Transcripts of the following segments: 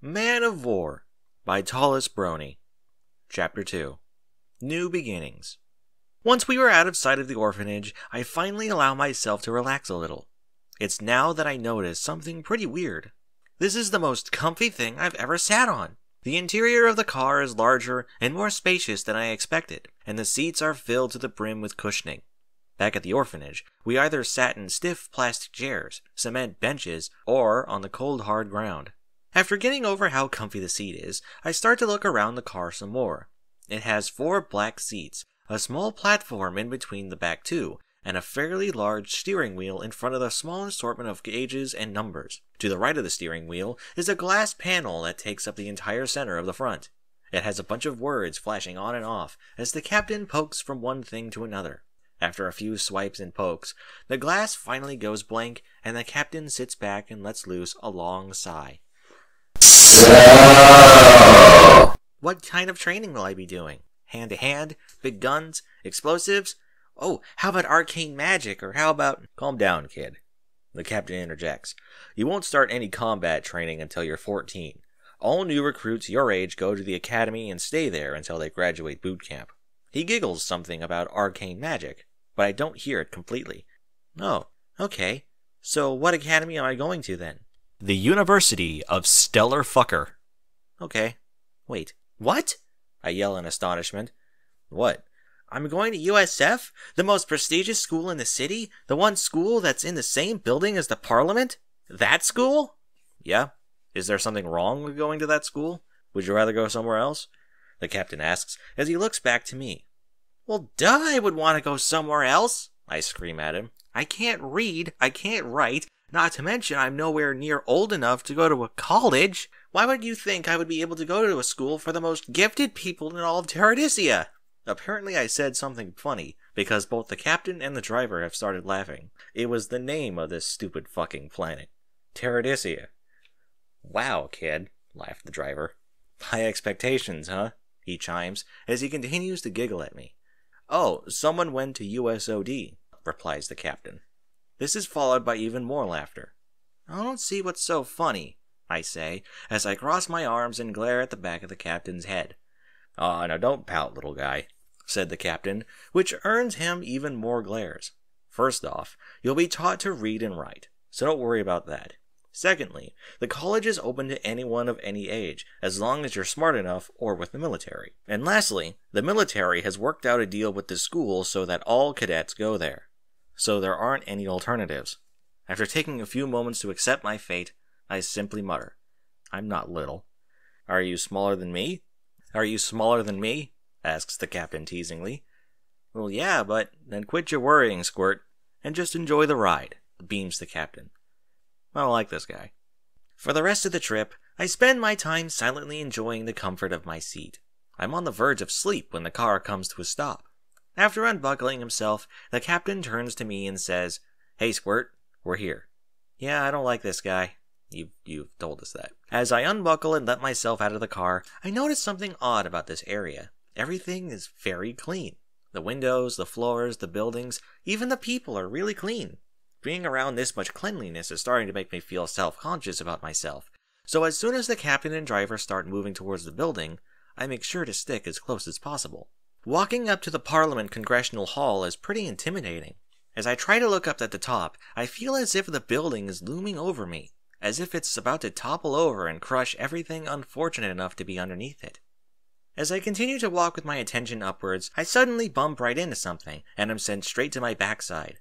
Man of War by TallestBrony. Chapter 2. New Beginnings. Once we were out of sight of the orphanage, I finally allow myself to relax a little. It's now that I notice something pretty weird. This is the most comfy thing I've ever sat on. The interior of the car is larger and more spacious than I expected, and the seats are filled to the brim with cushioning. Back at the orphanage, we either sat in stiff plastic chairs, cement benches, or on the cold hard ground. After getting over how comfy the seat is, I start to look around the car some more. It has 4 black seats, a small platform in between the back 2, and a fairly large steering wheel in front of the small assortment of gauges and numbers. To the right of the steering wheel is a glass panel that takes up the entire center of the front. It has a bunch of words flashing on and off as the captain pokes from one thing to another. After a few swipes and pokes, the glass finally goes blank and the captain sits back and lets loose a long sigh. What kind of training will I be doing? Hand-to-hand? Big guns? Explosives? Oh, how about arcane magic, or how about... Calm down, kid. The captain interjects. You won't start any combat training until you're 14. All new recruits your age go to the academy and stay there until they graduate boot camp. He giggles something about arcane magic, but I don't hear it completely. Oh, okay. So what academy am I going to then? The University of Stellar Fucker. Okay. Wait, what? I yell in astonishment. What? I'm going to USF? The most prestigious school in the city? The one school that's in the same building as the Parliament? That school? Yeah. Is there something wrong with going to that school? Would you rather go somewhere else? The captain asks as he looks back to me. Well, duh, I would want to go somewhere else, I scream at him. I can't read, I can't write, not to mention I'm nowhere near old enough to go to a college. Why would you think I would be able to go to a school for the most gifted people in all of Teradisia? Apparently I said something funny, because both the captain and the driver have started laughing. It was the name of this stupid fucking planet. Teradisia. Wow, kid, laughed the driver. High expectations, huh? He chimes, as he continues to giggle at me. Oh, someone went to USOD, replies the captain. This is followed by even more laughter. I don't see what's so funny, I say, as I cross my arms and glare at the back of the captain's head. Oh, now don't pout, little guy, said the captain, which earns him even more glares. First off, you'll be taught to read and write, so don't worry about that. Secondly, the college is open to anyone of any age, as long as you're smart enough or with the military. And lastly, the military has worked out a deal with the school so that all cadets go there. So there aren't any alternatives. After taking a few moments to accept my fate, I simply mutter, I'm not little. Are you smaller than me? Are you smaller than me? Asks the captain teasingly. Well, yeah, but then quit your worrying, Squirt, and just enjoy the ride, beams the captain. I don't like this guy. For the rest of the trip, I spend my time silently enjoying the comfort of my seat. I'm on the verge of sleep when the car comes to a stop. After unbuckling himself, the captain turns to me and says, Hey, Squirt, we're here. Yeah, I don't like this guy. You've told us that. As I unbuckle and let myself out of the car, I notice something odd about this area. Everything is very clean. The windows, the floors, the buildings, even the people are really clean. Being around this much cleanliness is starting to make me feel self-conscious about myself. So as soon as the captain and driver start moving towards the building, I make sure to stick as close as possible. Walking up to the Parliament Congressional Hall is pretty intimidating. As I try to look up at the top, I feel as if the building is looming over me, as if it's about to topple over and crush everything unfortunate enough to be underneath it. As I continue to walk with my attention upwards, I suddenly bump right into something, and am sent straight to my backside.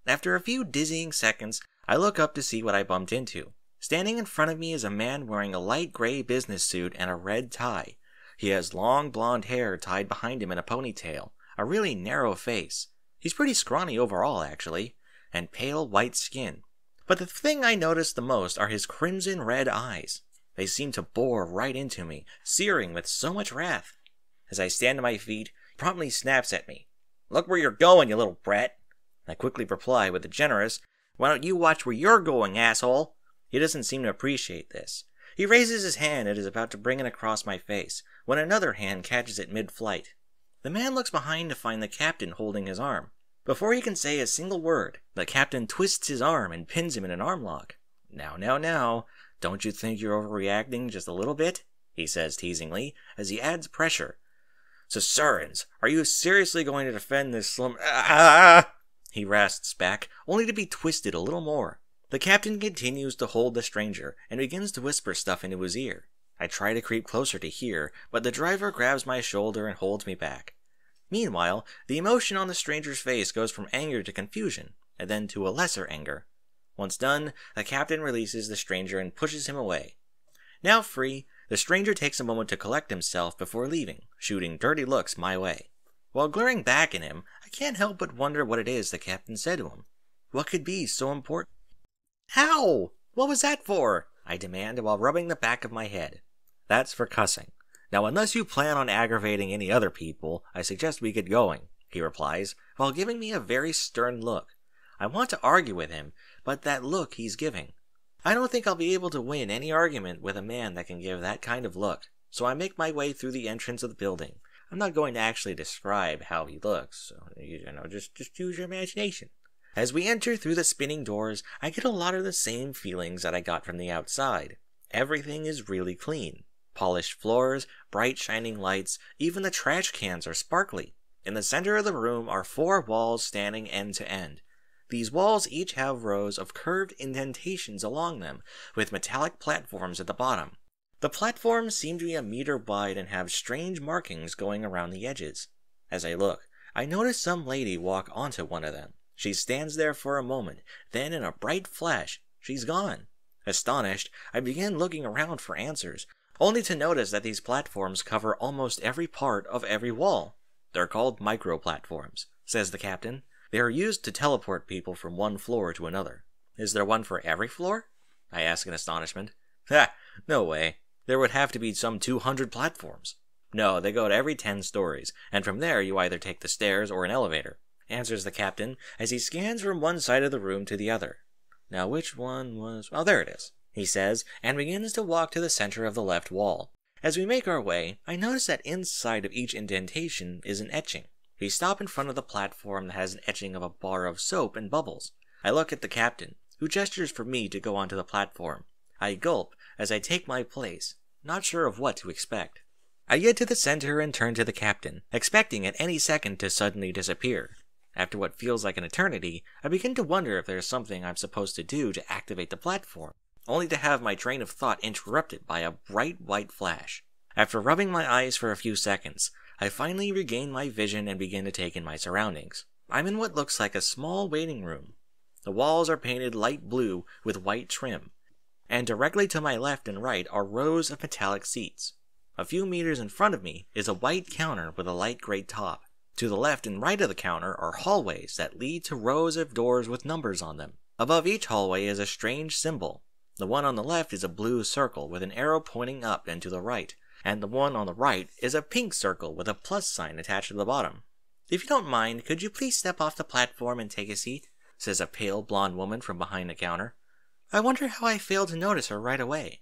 After a few dizzying seconds, I look up to see what I bumped into. Standing in front of me is a man wearing a light gray business suit and a red tie. He has long blonde hair tied behind him in a ponytail, a really narrow face. He's pretty scrawny overall, actually, and pale white skin. But the thing I notice the most are his crimson red eyes. They seem to bore right into me, searing with so much wrath. As I stand to my feet, he promptly snaps at me. Look where you're going, you little brat. I quickly reply with a generous, Why don't you watch where you're going, asshole? He doesn't seem to appreciate this. He raises his hand and is about to bring it across my face, when another hand catches it mid-flight. The man looks behind to find the captain holding his arm. Before he can say a single word, the captain twists his arm and pins him in an arm lock. Now, Don't you think you're overreacting just a little bit? He says teasingly, as he adds pressure. So, Surins, are you seriously going to defend this slum? Ah! He rasps back, only to be twisted a little more. The captain continues to hold the stranger, and begins to whisper stuff into his ear. I try to creep closer to hear, but the driver grabs my shoulder and holds me back. Meanwhile, the emotion on the stranger's face goes from anger to confusion, and then to a lesser anger. Once done, the captain releases the stranger and pushes him away. Now free, the stranger takes a moment to collect himself before leaving, shooting dirty looks my way. While glaring back at him, I can't help but wonder what it is the captain said to him. What could be so important? Ow! What was that for? I demand while rubbing the back of my head. That's for cussing. Now, unless you plan on aggravating any other people, I suggest we get going, he replies, while giving me a very stern look. I want to argue with him, but that look he's giving. I don't think I'll be able to win any argument with a man that can give that kind of look, so I make my way through the entrance of the building. I'm not going to actually describe how he looks, so, just use your imagination. As we enter through the spinning doors, I get a lot of the same feelings that I got from the outside. Everything is really clean. Polished floors, bright shining lights, even the trash cans are sparkly. In the center of the room are 4 walls standing end to end. These walls each have rows of curved indentations along them, with metallic platforms at the bottom. The platforms seem to be a meter wide and have strange markings going around the edges. As I look, I notice some lady walk onto one of them. She stands there for a moment, then in a bright flash, she's gone. Astonished, I begin looking around for answers, only to notice that these platforms cover almost every part of every wall. They're called micro-platforms, says the captain. They are used to teleport people from one floor to another. Is there one for every floor? I ask in astonishment. Ha! No way. There would have to be some 200 platforms. No, they go to every 10 stories, and from there you either take the stairs or an elevator, answers the captain as he scans from one side of the room to the other. Now which one was... Oh, there it is, he says, and begins to walk to the center of the left wall. As we make our way, I notice that inside of each indentation is an etching. We stop in front of the platform that has an etching of a bar of soap and bubbles. I look at the captain, who gestures for me to go onto the platform. I gulp as I take my place, not sure of what to expect. I get to the center and turn to the captain, expecting at any second to suddenly disappear. After what feels like an eternity, I begin to wonder if there's something I'm supposed to do to activate the platform, only to have my train of thought interrupted by a bright white flash. After rubbing my eyes for a few seconds, I finally regain my vision and begin to take in my surroundings. I'm in what looks like a small waiting room. The walls are painted light blue with white trim, and directly to my left and right are rows of metallic seats. A few meters in front of me is a white counter with a light gray top. To the left and right of the counter are hallways that lead to rows of doors with numbers on them. Above each hallway is a strange symbol. The one on the left is a blue circle with an arrow pointing up and to the right, and the one on the right is a pink circle with a plus sign attached to the bottom. If you don't mind, could you please step off the platform and take a seat? Says a pale blonde woman from behind the counter. I wonder how I failed to notice her right away.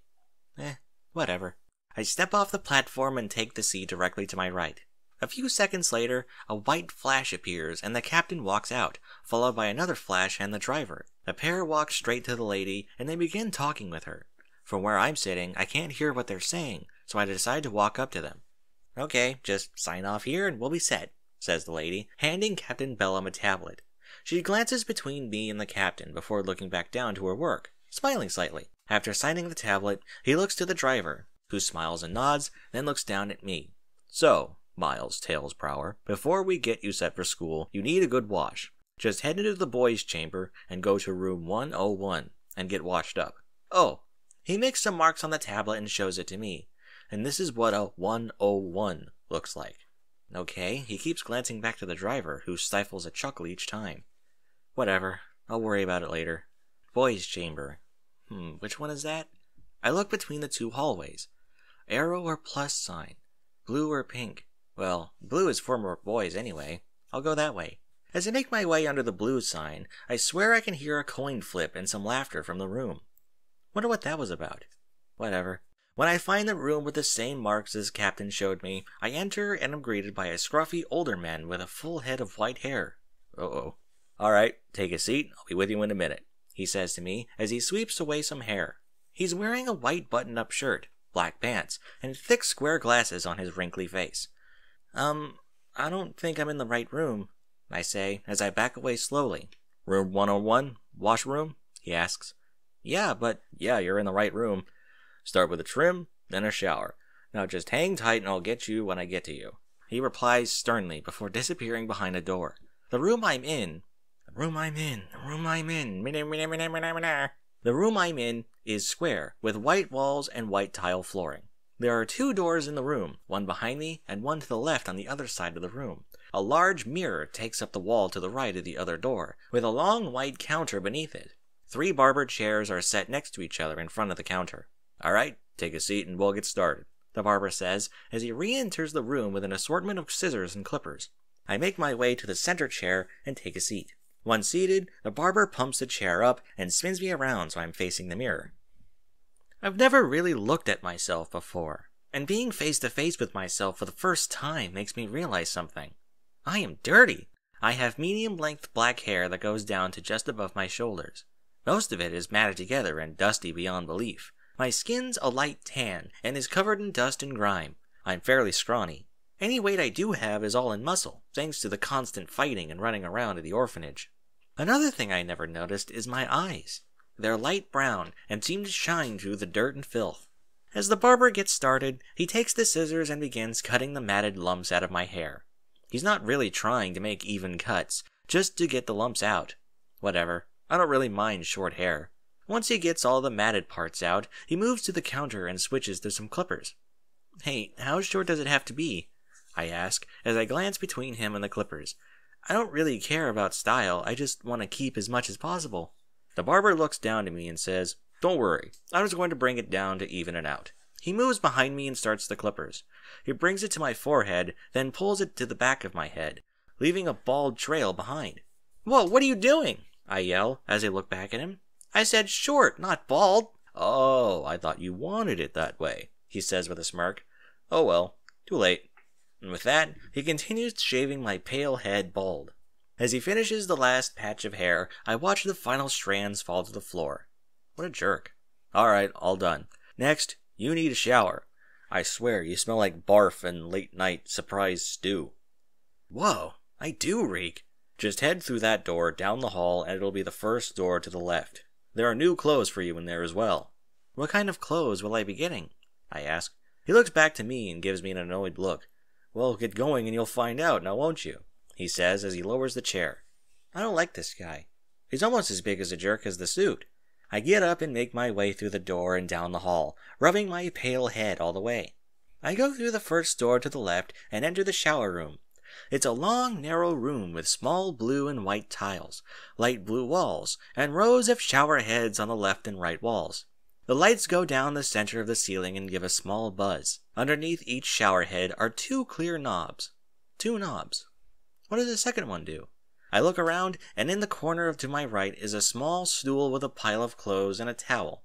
Whatever. I step off the platform and take the seat directly to my right. A few seconds later, a white flash appears and the captain walks out, followed by another flash and the driver. The pair walk straight to the lady and they begin talking with her. From where I'm sitting, I can't hear what they're saying, so I decide to walk up to them. Okay, just sign off here and we'll be set, says the lady, handing Captain Bellum a tablet. She glances between me and the captain before looking back down to her work, smiling slightly. After signing the tablet, he looks to the driver, who smiles and nods, then looks down at me. So, Miles Tailsbrower, before we get you set for school, you need a good wash. Just head into the boys' chamber and go to room 101 and get washed up. Oh, he makes some marks on the tablet and shows it to me. And this is what a 101 looks like. Okay, he keeps glancing back to the driver, who stifles a chuckle each time. Whatever, I'll worry about it later. Boys' chamber. Which one is that? I look between the two hallways. Arrow or plus sign? Blue or pink? Well, blue is for boys anyway. I'll go that way. As I make my way under the blue sign, I swear I can hear a coin flip and some laughter from the room. Wonder what that was about. Whatever. When I find the room with the same marks as Captain showed me, I enter and am greeted by a scruffy older man with a full head of white hair. Uh-oh. Alright, take a seat, I'll be with you in a minute, he says to me as he sweeps away some hair. He's wearing a white button-up shirt, black pants, and thick square glasses on his wrinkly face. I don't think I'm in the right room, I say as I back away slowly. Room 101? Washroom? He asks. Yeah, you're in the right room. Start with a trim, then a shower. Now just hang tight and I'll get you when I get to you. He replies sternly before disappearing behind a door. The room I'm in is square, with white walls and white tile flooring. There are 2 doors in the room, one behind me and one to the left on the other side of the room. A large mirror takes up the wall to the right of the other door, with a long white counter beneath it. 3 barber chairs are set next to each other in front of the counter. Alright, take a seat and we'll get started, the barber says as he re-enters the room with an assortment of scissors and clippers. I make my way to the center chair and take a seat. Once seated, the barber pumps the chair up and spins me around so I'm facing the mirror. I've never really looked at myself before, and being face to face with myself for the first time makes me realize something. I am dirty. I have medium-length black hair that goes down to just above my shoulders. Most of it is matted together and dusty beyond belief. My skin's a light tan and is covered in dust and grime. I'm fairly scrawny. Any weight I do have is all in muscle, thanks to the constant fighting and running around at the orphanage. Another thing I never noticed is my eyes. They're light brown and seem to shine through the dirt and filth. As the barber gets started, he takes the scissors and begins cutting the matted lumps out of my hair. He's not really trying to make even cuts, just to get the lumps out. Whatever, I don't really mind short hair. Once he gets all the matted parts out, he moves to the counter and switches to some clippers. Hey, how short does it have to be? I ask, as I glance between him and the clippers. I don't really care about style, I just want to keep as much as possible. The barber looks down at me and says, Don't worry, I'm just going to bring it down to even it out. He moves behind me and starts the clippers. He brings it to my forehead, then pulls it to the back of my head, leaving a bald trail behind. Whoa, what are you doing? I yell as I look back at him. I said short, not bald. Oh, I thought you wanted it that way, he says with a smirk. Oh well, too late. And with that, he continues shaving my pale head bald. As he finishes the last patch of hair, I watch the final strands fall to the floor. What a jerk. Alright, all done. Next, you need a shower. I swear, you smell like barf and late-night surprise stew. Whoa, I do reek. Just head through that door, down the hall, and it'll be the first door to the left. There are new clothes for you in there as well. What kind of clothes will I be getting? I ask. He looks back to me and gives me an annoyed look. Well, get going and you'll find out, now won't you? He says as he lowers the chair. I don't like this guy. He's almost as big as a jerk as the suit. I get up and make my way through the door and down the hall, rubbing my pale head all the way. I go through the first door to the left and enter the shower room. It's a long, narrow room with small blue and white tiles, light blue walls, and rows of shower heads on the left and right walls. The lights go down the center of the ceiling and give a small buzz. Underneath each shower head are 2 clear knobs. 2 knobs. What does the second one do? I look around, and in the corner to my right is a small stool with a pile of clothes and a towel.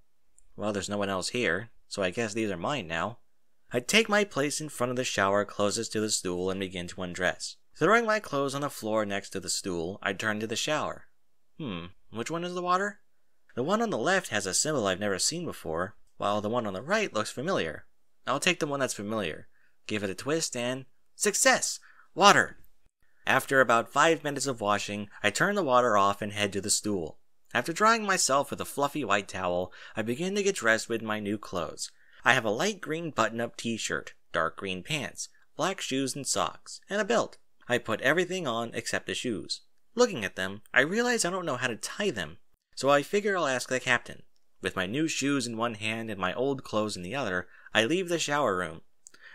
Well, there's no one else here, so I guess these are mine now. I take my place in front of the shower closest to the stool and begin to undress. Throwing my clothes on the floor next to the stool, I turn to the shower. Which one is the water? The one on the left has a symbol I've never seen before, while the one on the right looks familiar. I'll take the one that's familiar, give it a twist, and success! Water! After about 5 minutes of washing, I turn the water off and head to the stool. After drying myself with a fluffy white towel, I begin to get dressed with my new clothes. I have a light green button-up t-shirt, dark green pants, black shoes and socks, and a belt. I put everything on except the shoes. Looking at them, I realize I don't know how to tie them, so I figure I'll ask the captain. With my new shoes in one hand and my old clothes in the other, I leave the shower room.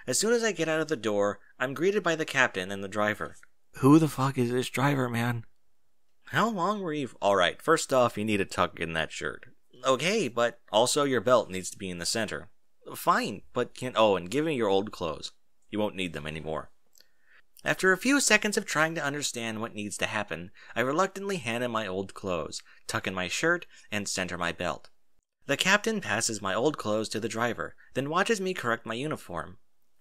As soon as I get out of the door, I'm greeted by the captain and the driver. Who the fuck is this driver, man? How long were you... Alright, first off, you need a tuck in that shirt. Okay, but also your belt needs to be in the center. Fine, but can... Oh, and give me your old clothes. You won't need them anymore. After a few seconds of trying to understand what needs to happen, I reluctantly hand him my old clothes, tuck in my shirt, and center my belt. The captain passes my old clothes to the driver, then watches me correct my uniform.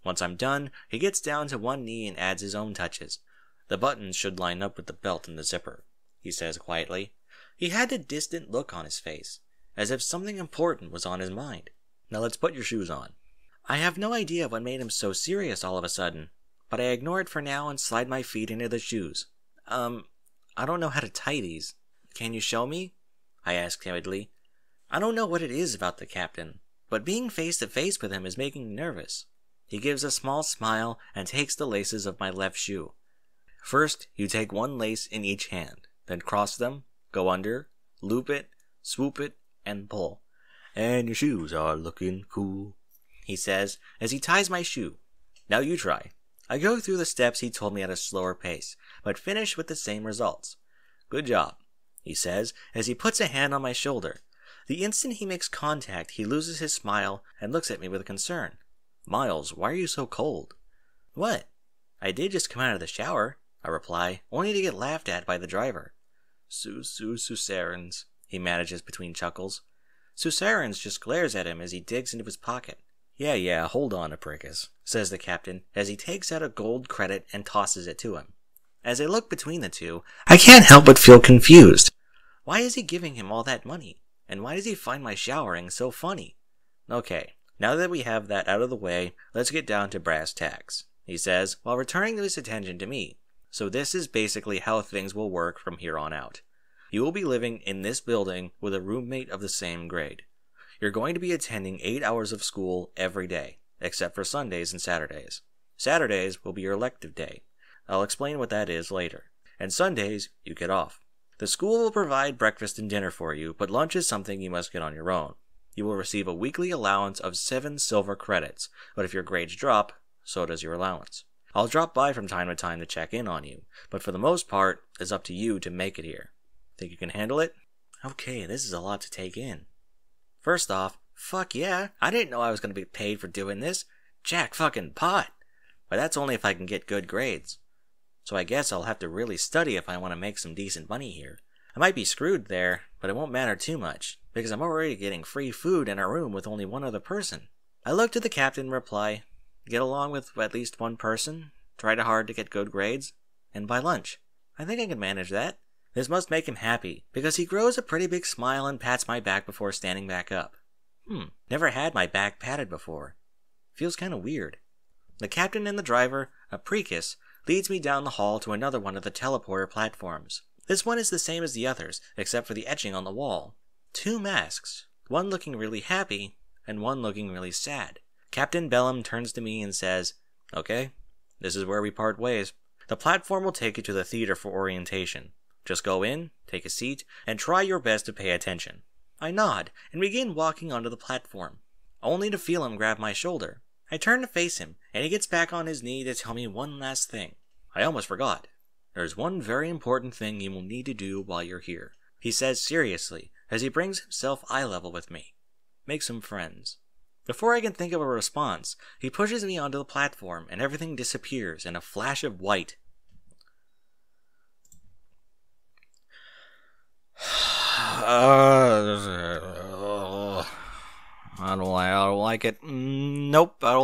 Once I'm done, he gets down to one knee and adds his own touches. The buttons should line up with the belt and the zipper, he says quietly. He had a distant look on his face. as if something important was on his mind. Now let's put your shoes on. I have no idea what made him so serious all of a sudden, but I ignore it for now and slide my feet into the shoes. I don't know how to tie these. Can you show me? I ask timidly. I don't know what it is about the captain, but being face to face with him is making me nervous. He gives a small smile and takes the laces of my left shoe. First, you take one lace in each hand, then cross them, go under, loop it, swoop it, and pull. And your shoes are looking cool, he says as he ties my shoe. Now you try. I go through the steps he told me at a slower pace, but finish with the same results. Good job, he says as he puts a hand on my shoulder. The instant he makes contact, he loses his smile and looks at me with concern. Miles, why are you so cold? What? I did just come out of the shower, I reply, only to get laughed at by the driver. Sucerans, he manages between chuckles. Sucerans just glares at him as he digs into his pocket. Yeah, hold on, Apricus, says the captain as he takes out a gold credit and tosses it to him. As I look between the two, I can't help but feel confused. Why is he giving him all that money? And why does he find my showering so funny? Okay, now that we have that out of the way, let's get down to brass tacks, he says while returning his attention to me. So this is basically how things will work from here on out. You will be living in this building with a roommate of the same grade. You're going to be attending 8 hours of school every day, except for Sundays and Saturdays. Saturdays will be your elective day. I'll explain what that is later. And Sundays, you get off. The school will provide breakfast and dinner for you, but lunch is something you must get on your own. You will receive a weekly allowance of 7 silver credits, but if your grades drop, so does your allowance. I'll drop by from time to time to check in on you, but for the most part, it's up to you to make it here. Think you can handle it? Okay, this is a lot to take in. First off, fuck yeah, I didn't know I was going to be paid for doing this. Jack fucking pot. But that's only if I can get good grades. So I guess I'll have to really study if I want to make some decent money here. I might be screwed there, but it won't matter too much, because I'm already getting free food in a room with only one other person. I look to the captain and reply, get along with at least one person, try hard to get good grades, and buy lunch. I think I can manage that. This must make him happy, because he grows a pretty big smile and pats my back before standing back up. Never had my back patted before. Feels kinda weird. The captain and the driver, a Precus, leads me down the hall to another one of the teleporter platforms. This one is the same as the others, except for the etching on the wall. 2 masks, one looking really happy, and one looking really sad. Captain Bellum turns to me and says, okay, this is where we part ways. The platform will take you to the theater for orientation. Just go in, take a seat, and try your best to pay attention. I nod and begin walking onto the platform, only to feel him grab my shoulder. I turn to face him, and he gets back on his knee to tell me one last thing. I almost forgot. There's one very important thing you will need to do while you're here, he says seriously, as he brings himself eye level with me. Make some friends. Before I can think of a response, he pushes me onto the platform, and everything disappears in a flash of white. I don't like it. Nope, I don't